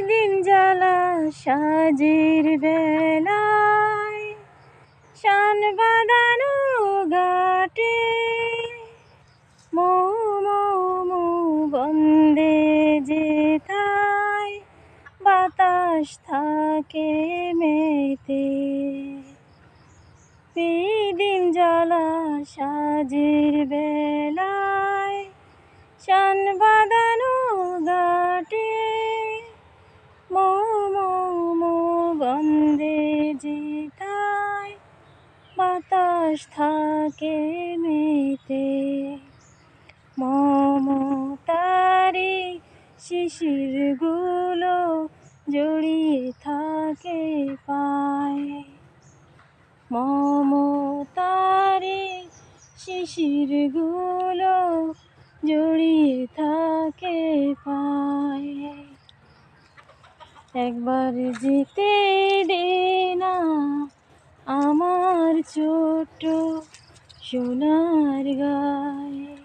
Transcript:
দিন জ্বালা সাজির বেলায় শান বাঁধানো ঘাটে মৌ মৌ মৌ গন্ধে যেথায় বাতাস থাকে মেতে। দিন জ্বালা সাজির বেলায় শান বাঁধানো ঘাটে মৌ মৌ মৌ গন্ধে যেথায় বাতাস থাকে মেতে। মমতারি শিশিরগুলো জড়িয়ে থাকে পায়, মমতারি শিশিরগুলো জড়িয়ে থাকে পায়। একবার যেতে দে না আমার ছোট্ট সোনার গায়ে।